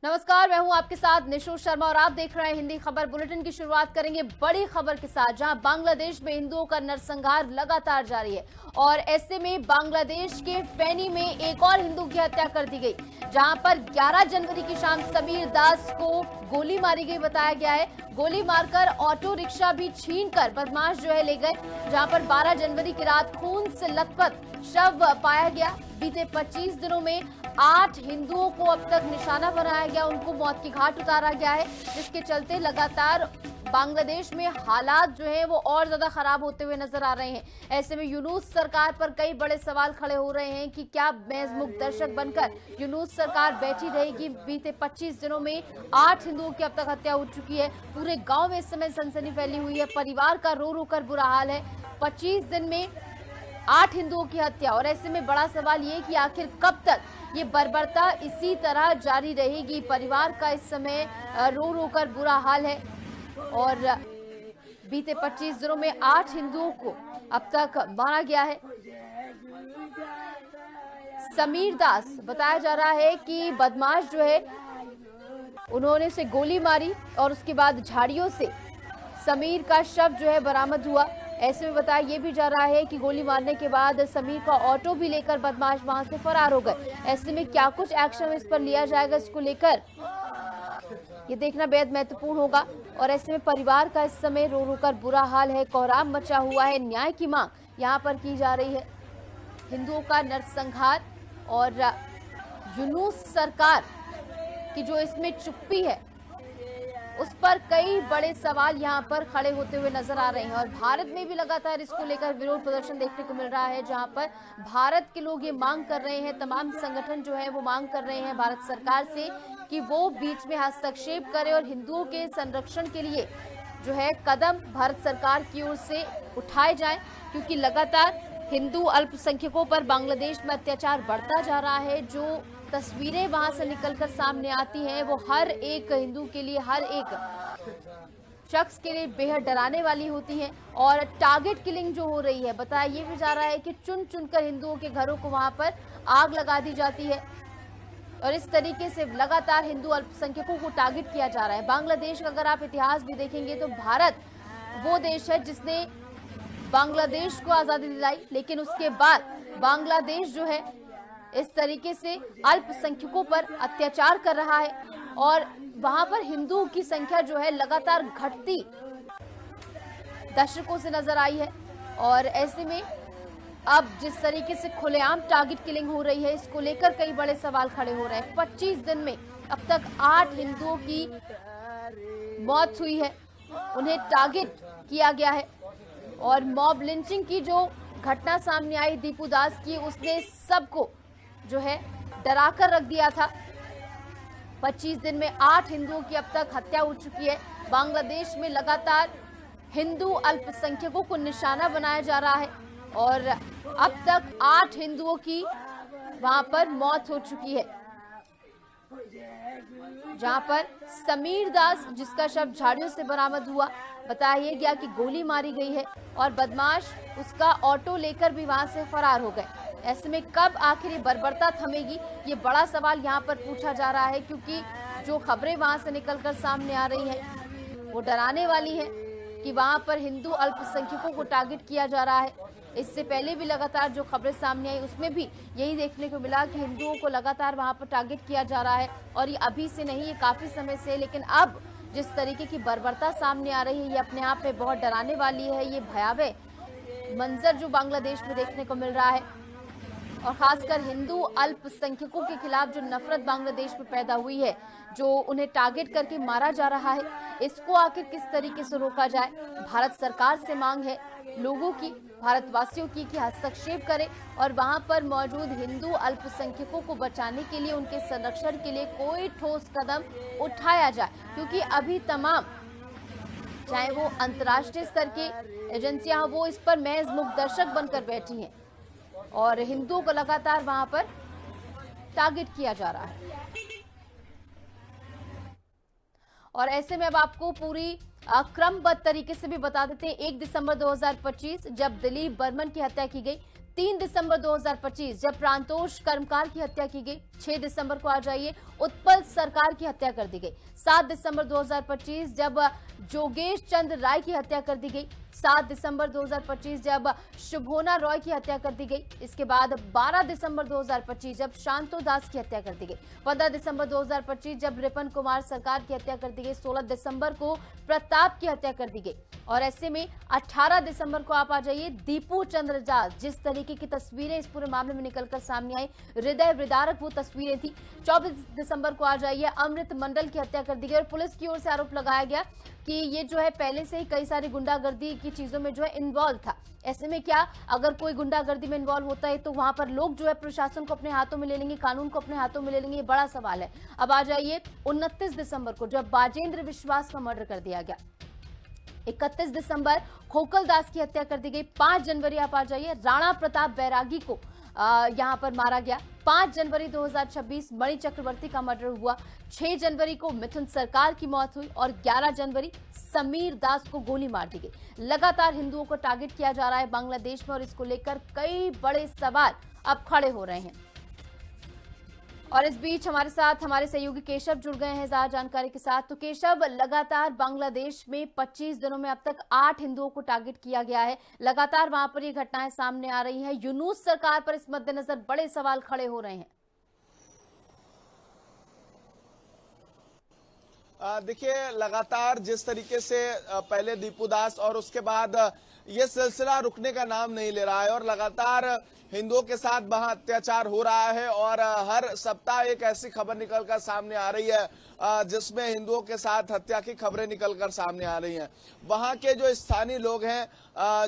नमस्कार, मैं हूं आपके साथ निशु शर्मा और आप देख रहे हैं हिंदी खबर बुलेटिन की शुरुआत करेंगे बड़ी खबर के साथ, जहां बांग्लादेश में हिंदुओं का नरसंहार लगातार जारी है और ऐसे में बांग्लादेश के फैनी में एक और हिंदू की हत्या कर दी गई, जहां पर 11 जनवरी की शाम समीर दास को गोली मारी गई बताया गया है। गोली मारकर ऑटो रिक्शा भी छीनकर बदमाश ले गए, जहां पर 12 जनवरी की रात खून से लथपथ शव पाया गया। बीते 25 दिनों में 8 हिंदुओं को अब तक निशाना बनाया गया, उनको मौत की घाट उतारा गया है, जिसके चलते लगातार बांग्लादेश में हालात वो और ज्यादा खराब होते हुए नजर आ रहे हैं। ऐसे में यूनुस सरकार पर कई बड़े सवाल खड़े हो रहे हैं कि क्या महज दर्शक बनकर यूनुस सरकार बैठी रहेगी। बीते 25 दिनों में 8 हिंदुओं की अब तक हत्या हो चुकी है। पूरे गांव में इस समय सनसनी फैली हुई है, परिवार का रो रो कर बुरा हाल है। 25 दिन में 8 हिंदुओं की हत्या, और ऐसे में बड़ा सवाल ये कि आखिर कब तक ये बर्बरता इसी तरह जारी रहेगी। परिवार का इस समय रो रो कर बुरा हाल है और बीते 25 दिनों में 8 हिंदुओं को अब तक मारा गया है। समीर दास बताया जा रहा है कि बदमाश उन्होंने उसे गोली मारी और उसके बाद झाड़ियों से समीर का शव बरामद हुआ। ऐसे में बताया ये भी जा रहा है कि गोली मारने के बाद समीर का ऑटो भी लेकर बदमाश वहां से फरार हो गए। ऐसे में क्या कुछ एक्शन इस पर लिया जाएगा, इसको लेकर ये देखना बेहद महत्वपूर्ण होगा। और ऐसे में परिवार का इस समय रो रो कर बुरा हाल है, कोहराम मचा हुआ है। न्याय की मांग यहाँ पर की जा रही है। हिंदुओं का नरसंहार और यूनुस सरकार की जो इसमें चुप्पी है, उस पर कई बड़े सवाल यहाँ पर खड़े होते हुए नजर आ रहे हैं। और भारत में भी लगातार इसको लेकर विरोध प्रदर्शन देखने को मिल रहा है, जहाँ पर भारत के लोग ये मांग कर रहे हैं, तमाम संगठन वो मांग कर रहे हैं भारत सरकार से कि वो बीच में हस्तक्षेप करे और हिंदुओं के संरक्षण के लिए कदम भारत सरकार की ओर से उठाए जाए, क्योंकि लगातार हिंदू अल्पसंख्यकों पर बांग्लादेश में अत्याचार बढ़ता जा रहा है। जो तस्वीरें वहां से निकलकर सामने आती हैं वो हर एक हिंदू के लिए, हर एक शख्स के लिए बेहद डराने वाली होती हैं। और टारगेट किलिंग जो हो रही है, बताया ये भी जा रहा है कि चुन चुनकर हिंदुओं के घरों को वहां पर आग लगा दी जाती है और इस तरीके से लगातार हिंदू अल्पसंख्यकों को टारगेट किया जा रहा है। बांग्लादेश का अगर आप इतिहास भी देखेंगे तो भारत वो देश है जिसने बांग्लादेश को आजादी दिलाई, लेकिन उसके बाद बांग्लादेश इस तरीके से अल्पसंख्यकों पर अत्याचार कर रहा है और वहां पर हिंदुओं की संख्या लगातार घटती दशकों से नजर आई है। और ऐसे में अब जिस तरीके से खुलेआम टारगेट किलिंग हो रही है, इसको लेकर कई बड़े सवाल खड़े हो रहे हैं। 25 दिन में अब तक 8 हिंदुओं की मौत हुई है, उन्हें टारगेट किया गया है। और मॉब लिंचिंग की जो घटना सामने आई दीपू दास की, उसने सबको डरा कर रख दिया था। 25 दिन में 8 हिंदुओं की अब तक हत्या हो चुकी है। बांग्लादेश में लगातार हिंदू अल्पसंख्यकों को निशाना बनाया जा रहा है और अब तक 8 हिंदुओं की वहां पर मौत हो चुकी है, जहां पर समीर दास, जिसका शव झाड़ियों से बरामद हुआ, बताया गया कि गोली मारी गई है और बदमाश उसका ऑटो लेकर भी वहां से फरार हो गए। ऐसे में कब आखिर ये बर्बरता थमेगी, ये बड़ा सवाल यहाँ पर पूछा जा रहा है, क्योंकि जो खबरें वहां से निकलकर सामने आ रही हैं वो डराने वाली हैं कि वहां पर हिंदू अल्पसंख्यकों को टारगेट किया जा रहा है। इससे पहले भी लगातार जो खबरें सामने आई उसमें भी यही देखने को मिला कि हिंदुओं को लगातार वहां पर टारगेट किया जा रहा है। और ये अभी से नहीं, ये काफी समय से, लेकिन अब जिस तरीके की बर्बरता सामने आ रही है ये अपने आप में बहुत डराने वाली है। ये भयावह मंजर जो बांग्लादेश में देखने को मिल रहा है और खासकर हिंदू अल्पसंख्यकों के खिलाफ जो नफरत बांग्लादेश में पैदा हुई है, जो उन्हें टारगेट करके मारा जा रहा है, इसको आखिर किस तरीके से रोका जाए। भारत सरकार से मांग है लोगों की, भारतवासियों की, कि हस्तक्षेप करे और वहां पर मौजूद हिंदू अल्पसंख्यकों को बचाने के लिए, उनके संरक्षण के लिए कोई ठोस कदम उठाया जाए, क्योंकि अभी तमाम चाहे वो अंतर्राष्ट्रीय स्तर की एजेंसियां, वो इस पर महज मुखदर्शक बनकर बैठी हैं और हिंदुओं को लगातार वहां पर टारगेट किया जा रहा है। और ऐसे में अब आपको पूरी क्रमबद्ध तरीके से भी बता देते हैं। 1 दिसंबर 2025 जब दिलीप बर्मन की हत्या की गई, 3 दिसंबर 2025 जब प्रांतोष कर्मकार की हत्या की गई। 6 दिसंबर को आ जाइए उत्पल सरकार की हत्या कर दी गई। 7 दिसंबर 2025 जब जोगेश चंद्र राय की हत्या कर दी गई। 7 दिसंबर 2025 जब शुभोना रॉय की हत्या कर दी गई। इसके बाद 12 दिसंबर 2025 जब शांतो दास की हत्या कर दी गई। 15 दिसंबर 2025 जब रिपन कुमार सरकार की हत्या कर दी गई। 16 दिसंबर को प्रताप की हत्या कर दी गई। और ऐसे में 18 दिसंबर को आप आ जाइए दीपू चंद्र जाल, जिस तरीके की तस्वीरें इस पूरे मामले में निकलकर सामने आई, हृदय विदारक वो तस्वीरें थी। 24 दिसंबर को आ जाइए अमृत मंडल की हत्या कर दी गई और पुलिस की ओर से आरोप लगाया गया कि ये जो है पहले से ही कई सारी गुंडागर्दी की चीजों में जो है इन्वॉल्व था। ऐसे में क्या अगर कोई गुंडागर्दी में इन्वॉल्व होता है तो वहां पर लोग जो है प्रशासन को अपने हाथों में ले लेंगे, कानून को अपने हाथों में ले लेंगे, ये बड़ा सवाल है। अब आ जाइए 29 दिसंबर को जब बाजेंद्र विश्वास का मर्डर कर दिया गया। 31 दिसंबर खोखल दास की हत्या कर दी गई। 5 जनवरी आप आ जाइए राणा प्रताप बैरागी को यहां पर मारा गया। 5 जनवरी 2026 मणि चक्रवर्ती का मर्डर हुआ। 6 जनवरी को मिथुन सरकार की मौत हुई और 11 जनवरी समीर दास को गोली मार दी गई। लगातार हिंदुओं को टारगेट किया जा रहा है बांग्लादेश में और इसको लेकर कई बड़े सवाल अब खड़े हो रहे हैं। और इस बीच हमारे साथ हमारे सहयोगी केशव जुड़ गए हैं ज्यादा जानकारी के साथ। तो केशव, लगातार बांग्लादेश में 25 दिनों में अब तक 8 हिंदुओं को टारगेट किया गया है। लगातार वहां पर ये घटनाएं सामने आ रही हैं। यूनूस सरकार पर इस मद्देनजर बड़े सवाल खड़े हो रहे हैं। देखिए, लगातार जिस तरीके से पहले दीपू दास और उसके बाद ये सिलसिला रुकने का नाम नहीं ले रहा है और लगातार हिंदुओं के साथ वहां अत्याचार हो रहा है और हर सप्ताह एक ऐसी खबर निकलकर सामने आ रही है जिसमें हिंदुओं के साथ हत्या की खबरें निकलकर सामने आ रही हैं। वहां के जो स्थानीय लोग हैं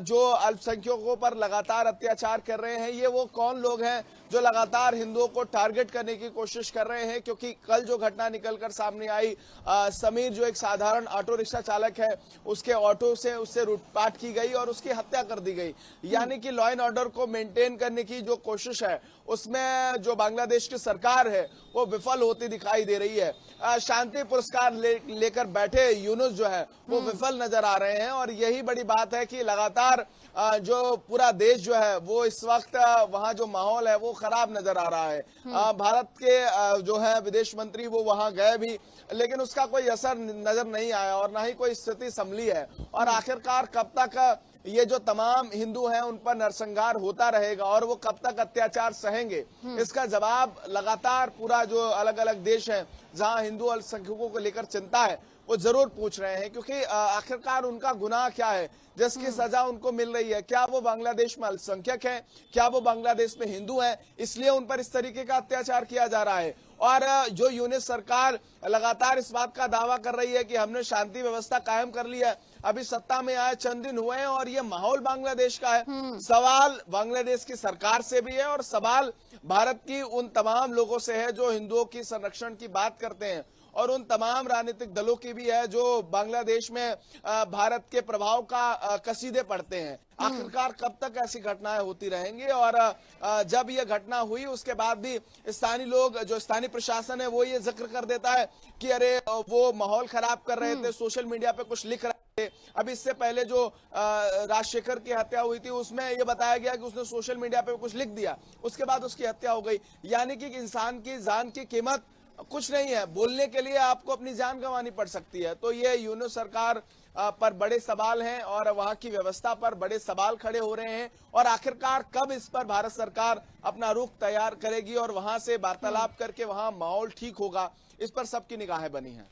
जो अल्पसंख्यकों पर लगातार अत्याचार कर रहे हैं, ये वो कौन लोग हैं जो लगातार हिंदुओं को टारगेट करने की कोशिश कर रहे हैं? क्योंकि कल जो घटना निकलकर सामने आई, समीर जो एक साधारण ऑटो रिक्शा चालक है, उसके ऑटो से उससे लूटपाट की गई और उसकी हत्या कर दी गई। यानी कि लॉ एंड ऑर्डर को मेंटेन करने की जो कोशिश है उसमें जो बांग्लादेश की सरकार है वो विफल होती दिखाई दे रही है। शांति पुरस्कार लेकर बैठे यूनुस जो है वो विफल नजर आ रहे हैं और यही बड़ी बात है कि लगातार जो पूरा देश जो है वो इस वक्त वहां जो माहौल है वो खराब नजर आ रहा है। भारत के जो है विदेश मंत्री वो वहां गए भी, लेकिन उसका कोई असर नजर नहीं आया और ना ही कोई स्थिति संभली है। और आखिरकार कब तक ये जो तमाम हिंदू हैं उन पर नरसंहार होता रहेगा और वो कब तक अत्याचार सहेंगे, इसका जवाब लगातार पूरा जो अलग अलग देश है जहां हिंदू अल्पसंख्यकों को लेकर चिंता है वो जरूर पूछ रहे हैं। क्योंकि आखिरकार उनका गुनाह क्या है जिसकी सजा उनको मिल रही है? क्या वो बांग्लादेश में अल्पसंख्यक हैं? क्या वो बांग्लादेश में हिंदू हैं इसलिए उन पर इस तरीके का अत्याचार किया जा रहा है? और जो यूनिस सरकार लगातार इस बात का दावा कर रही है कि हमने शांति व्यवस्था कायम कर ली है, अभी सत्ता में आए चंद दिन हुए हैं और ये माहौल बांग्लादेश का है। सवाल बांग्लादेश की सरकार से भी है और सवाल भारत की उन तमाम लोगों से है जो हिंदुओं की संरक्षण की बात करते हैं और उन तमाम राजनीतिक दलों की भी है जो बांग्लादेश में भारत के प्रभाव का कसीदे पढ़ते हैं। आखिरकार कब तक ऐसी घटनाएं होती रहेंगी? और जब ये घटना हुई उसके बाद भी स्थानीय लोग, जो स्थानीय प्रशासन है वो ये जिक्र कर देता है कि अरे वो माहौल खराब कर रहे थे, सोशल मीडिया पे कुछ लिख रहे थे। अब इससे पहले जो राजशेखर की हत्या हुई थी उसमें ये बताया गया कि उसने सोशल मीडिया पे कुछ लिख दिया, उसके बाद उसकी हत्या हो गई। यानी कि इंसान की जान की कीमत कुछ नहीं है, बोलने के लिए आपको अपनी जान गंवानी पड़ सकती है। तो ये यूनुस सरकार पर बड़े सवाल हैं और वहां की व्यवस्था पर बड़े सवाल खड़े हो रहे हैं और आखिरकार कब इस पर भारत सरकार अपना रुख तैयार करेगी और वहां से वार्तालाप करके वहां माहौल ठीक होगा, इस पर सबकी निगाहें बनी हैं।